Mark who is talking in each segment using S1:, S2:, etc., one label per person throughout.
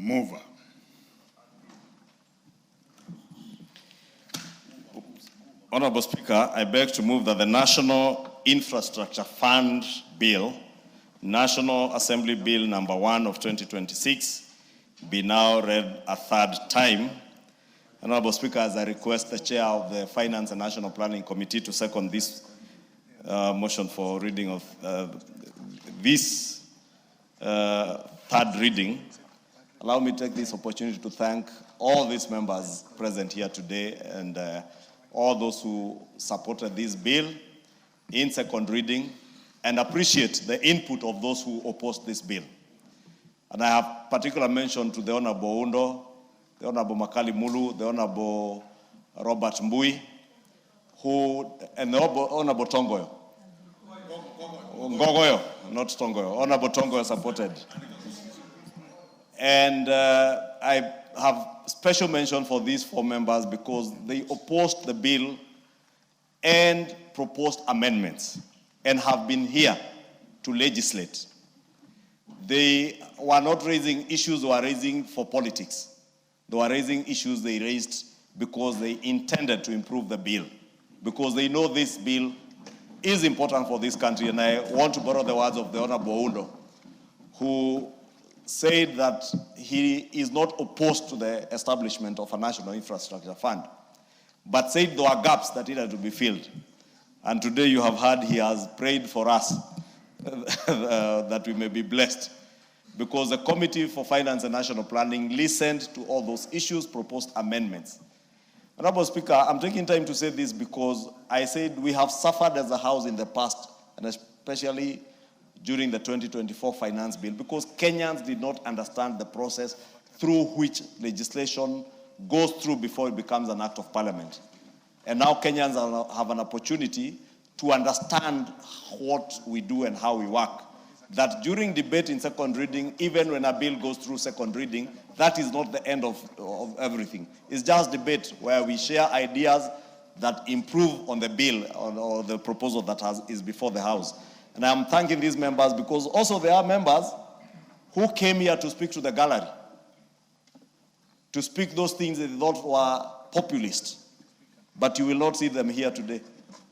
S1: mover.
S2: Honorable Speaker, I beg to move that the National Infrastructure Fund Bill, National Assembly Bill number 1 of 2026, be now read a third time. Honorable Speaker, as I request the Chair of the Finance and National Planning Committee to second this motion for reading of this third reading, allow me to take this opportunity to thank all these members present here today and all those who supported this bill in second reading, and appreciate the input of those who opposed this bill. And I have particular mention to the Honorable Undo, the Honorable Makali Mulu, the Honorable Robert Mbui, and the Honorable Tongoyo. Ngogoyo, not Tongoyo. Honorable Tongoyo supported. And I have special mention for these 4 members because they opposed the bill and proposed amendments and have been here to legislate. They were not raising issues they were raising for politics. They were raising issues they raised because they intended to improve the bill, because they know this bill is important for this country. And I want to borrow the words of the Honorable Undo, who said that he is not opposed to the establishment of a national infrastructure fund, but said there were gaps that needed to be filled. And today you have heard he has prayed for us that we may be blessed, because the Committee for Finance and National Planning listened to all those issues, proposed amendments. Honorable Speaker, I'm taking time to say this because I said we have suffered as a House in the past, and especially during the 2024 finance bill, because Kenyans did not understand the process through which legislation goes through before it becomes an act of parliament. And now Kenyans have an opportunity to understand what we do and how we work. That during debate in second reading, even when a bill goes through second reading, that is not the end of everything. It's just debate where we share ideas that improve on the bill or the proposal that is before the House. And I'm thanking these members because also there are members who came here to speak to the gallery, to speak those things that they thought were populist. But you will not see them here today.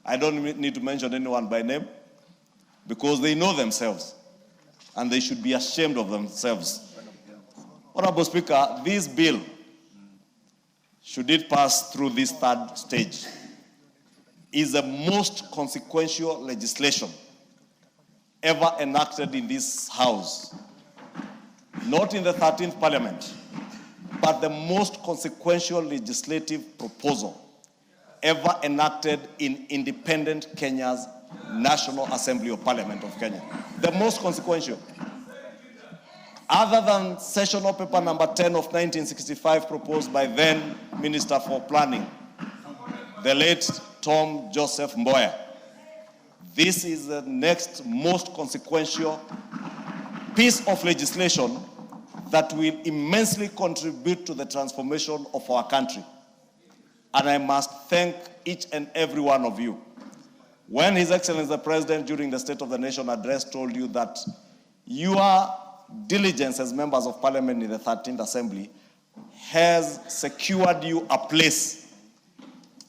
S2: I don't need to mention anyone by name because they know themselves and they should be ashamed of themselves. Honorable Speaker, this bill, should it pass through this third stage, is the most consequential legislation ever enacted in this House. Not in the 13th Parliament, but the most consequential legislative proposal ever enacted in independent Kenya's National Assembly of Parliament of Kenya. The most consequential. Other than sessional paper number 10 of 1965 proposed by then Minister for Planning, the late Tom Joseph Mboya. This is the next most consequential piece of legislation that will immensely contribute to the transformation of our country. And I must thank each and every one of you. When His Excellency the President during the State of the Nation address told you that your diligence as members of Parliament in the 13th Assembly has secured you a place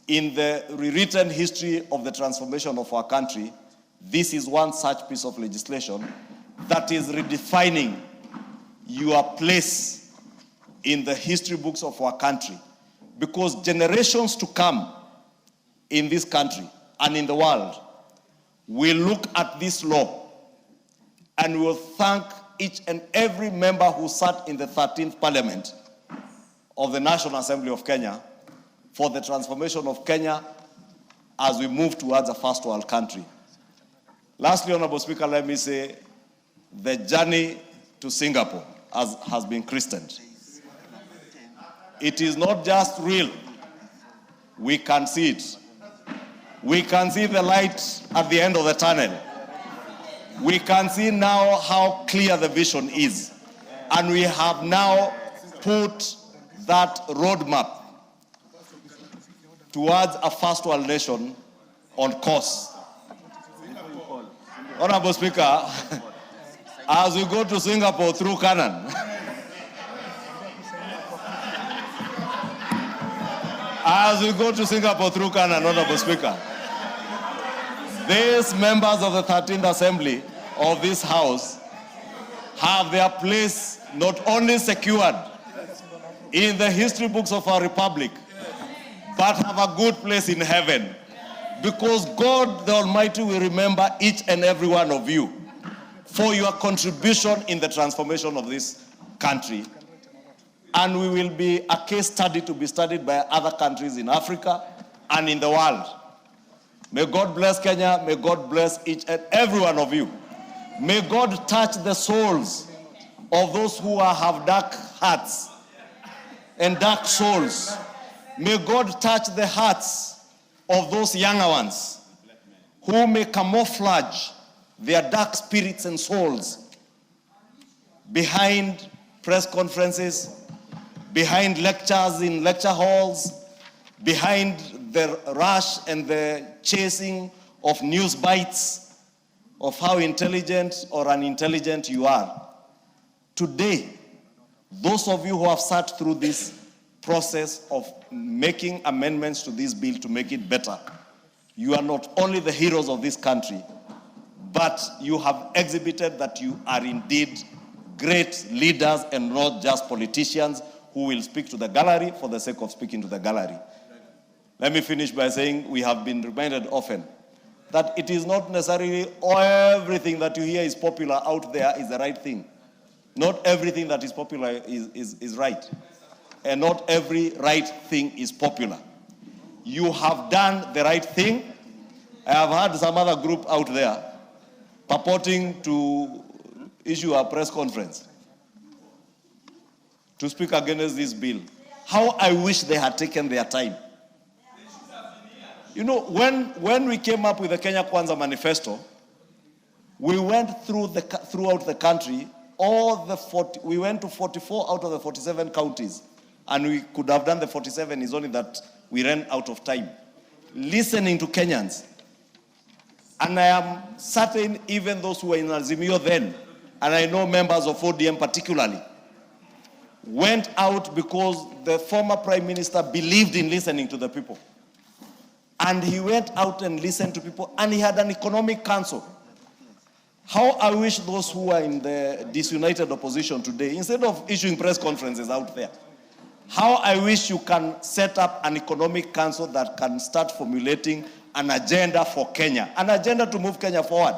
S2: in the rewritten history of the transformation of our country, this is one such piece of legislation that is redefining your place in the history books of our country. Because generations to come in this country and in the world will look at this law and will thank each and every member who sat in the 13th Parliament of the National Assembly of Kenya for the transformation of Kenya as we move towards a first world country. Lastly, Honorable Speaker, let me say the journey to Singapore has been christened. It is not just real. We can see it. We can see the light at the end of the tunnel. We can see now how clear the vision is. And we have now put that roadmap towards a first world nation on course. Honorable Speaker, as we go to Singapore through Canaan, As we go to Singapore through Canada, Honorable Speaker, these members of the 13th Assembly of this House have their place not only secured in the history books of our Republic, but have a good place in heaven. Because God the Almighty will remember each and every one of you for your contribution in the transformation of this country. And we will be a case study to be studied by other countries in Africa and in the world. May God bless Kenya. May God bless each and every one of you. May God touch the souls of those who have dark hearts and dark souls. May God touch the hearts of those younger ones who may camouflage their dark spirits and souls behind press conferences, behind lectures in lecture halls, behind the rush and the chasing of news bites of how intelligent or unintelligent you are. Today, those of you who have sat through this process of making amendments to this bill to make it better, you are not only the heroes of this country, but you have exhibited that you are indeed great leaders and not just politicians who will speak to the gallery for the sake of speaking to the gallery. Let me finish by saying we have been reminded often that it is not necessarily everything that you hear is popular out there is the right thing. Not everything that is popular is right. And not every right thing is popular. You have done the right thing. I have heard some other group out there purporting to issue a press conference to speak against this bill. How I wish they had taken their time. You know, when we came up with the Kenya Kwanza manifesto, we went throughout the country, we went to 44 out of the 47 counties. And we could have done the 47, is only that we ran out of time. Listening to Kenyans. And I am certain even those who were in Azimio then, and I know members of ODM particularly, went out because the former Prime Minister believed in listening to the people. And he went out and listened to people, and he had an economic council. How I wish those who are in the disunited opposition today, instead of issuing press conferences out there, how I wish you can set up an economic council that can start formulating an agenda for Kenya, an agenda to move Kenya forward.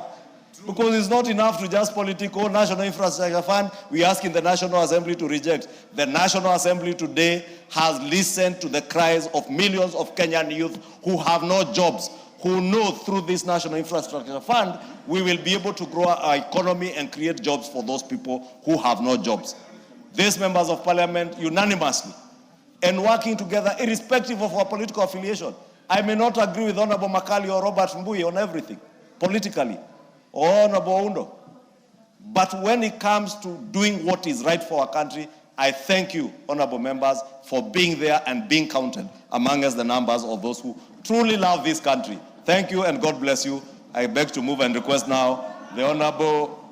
S2: Because it's not enough to just political National Infrastructure Fund. We ask in the National Assembly to reject. The National Assembly today has listened to the cries of millions of Kenyan youth who have no jobs, who know through this National Infrastructure Fund, we will be able to grow our economy and create jobs for those people who have no jobs. These members of parliament unanimously and working together irrespective of our political affiliation. I may not agree with Honorable Makali or Robert Mbui on everything, politically, or Honorable Undo. But when it comes to doing what is right for our country, I thank you, honorable members, for being there and being counted among us the numbers of those who truly love this country. Thank you and God bless you. I beg to move and request now the Honorable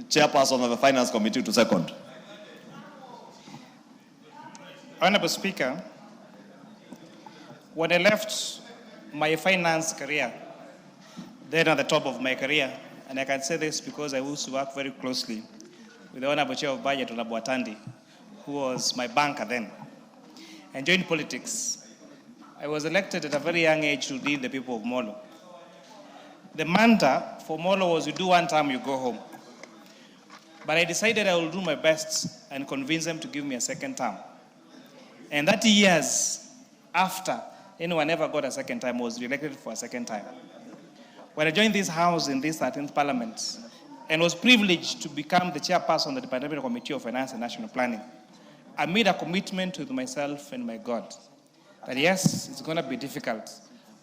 S2: Chairperson of the Finance Committee to second.
S1: Honorable Speaker, when I left my finance career, then at the top of my career, and I can say this because I used to work very closely with the Honorable Chair of Budget, Honorable Atandi, who was my banker then, and joined politics. I was elected at a very young age to lead the people of Molo. The mantra for Molo was you do one term, you go home. But I decided I will do my best and convince them to give me a second term. And 30 years after anyone ever got a second time, was re-elected for a second time. When I joined this house in this 13th Parliament and was privileged to become the chairperson of the Departmental Committee of Finance and National Planning, I made a commitment with myself and my God that yes, it's going to be difficult,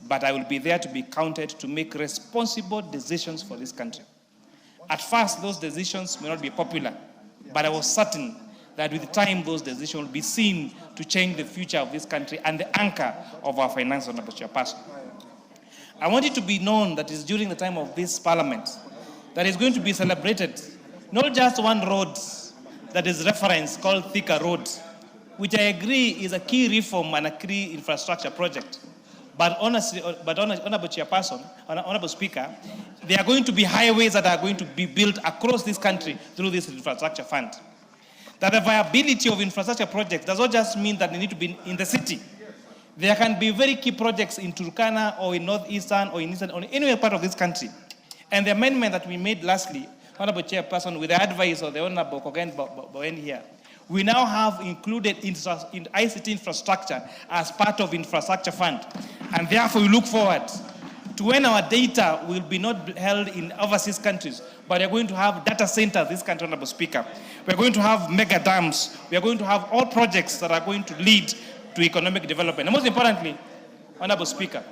S1: but I will be there to be counted to make responsible decisions for this country. At first, those decisions may not be popular, but I was certain that with time, those decisions will be seen to change the future of this country and the anchor of our finance on the chairperson. I want it to be known that it's during the time of this parliament that is going to be celebrated not just one road that is referenced called Thika Road, which I agree is a key reform and a key infrastructure project. But honestly, Honorable Chairperson, Honorable Speaker, there are going to be highways that are going to be built across this country through this infrastructure fund. That the viability of infrastructure projects does not just mean that they need to be in the city. There can be very key projects in Turkana or in northeastern or in eastern or anywhere part of this country. And the amendment that we made lastly, Honorable Chairperson, with the advice of the Honorable Kogen Bowen here, we now have included in ICT infrastructure as part of infrastructure fund. And therefore we look forward to when our data will be not held in overseas countries, but we are going to have data centers, this country, Honorable Speaker. We are going to have mega dams. We are going to have all projects that are going to lead to economic development. And most importantly, Honorable Speaker,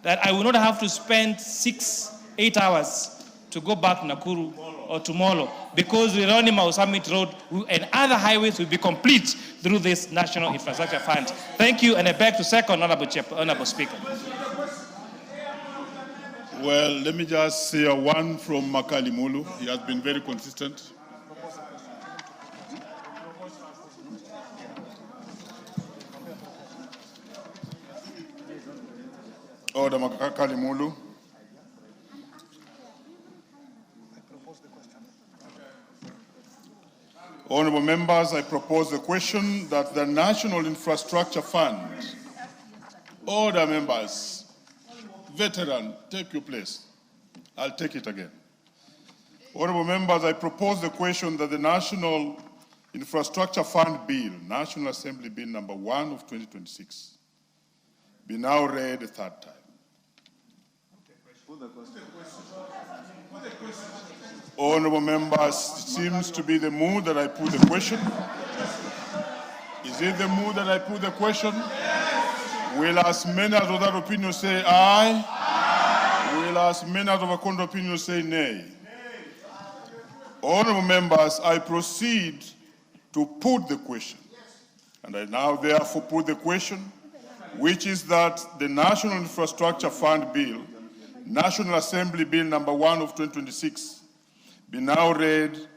S1: that I will not have to spend 6-8 hours to go back to Nakuru or to Molo, because the Ronimau Summit Road and other highways will be complete through this National Infrastructure Fund. Thank you, and I beg to second, Honorable Speaker.
S3: Well, let me just say one from Makali Mulu. He has been very consistent. Order Makali Mulu. Honorable members, I propose the question that the National Infrastructure Fund. Order members. Veteran, take your place. I'll take it again. Honorable members, I propose the question that the National Infrastructure Fund Bill, National Assembly Bill number 1 of 2026, be now read a third time. Honorable members, it seems to be the mood that I put the question. Is it the mood that I put the question? Will as many as of that opinion say aye? Aye. Will as many as of a contrary opinion say nay? Honorable members, I proceed to put the question. And I now therefore put the question, which is that the National Infrastructure Fund Bill, National Assembly Bill number 1 of 2026, be now read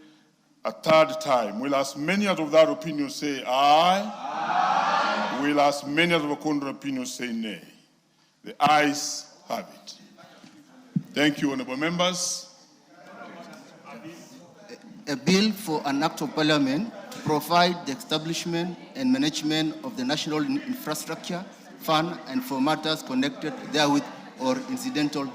S3: a third time. Will as many as of that opinion say aye? Aye. Will as many as of a contrary opinion say nay? The ayes have it. Thank you, honorable members.
S4: A bill for an act of parliament to provide the establishment and management of the National Infrastructure Fund and for matters connected therewith or incidental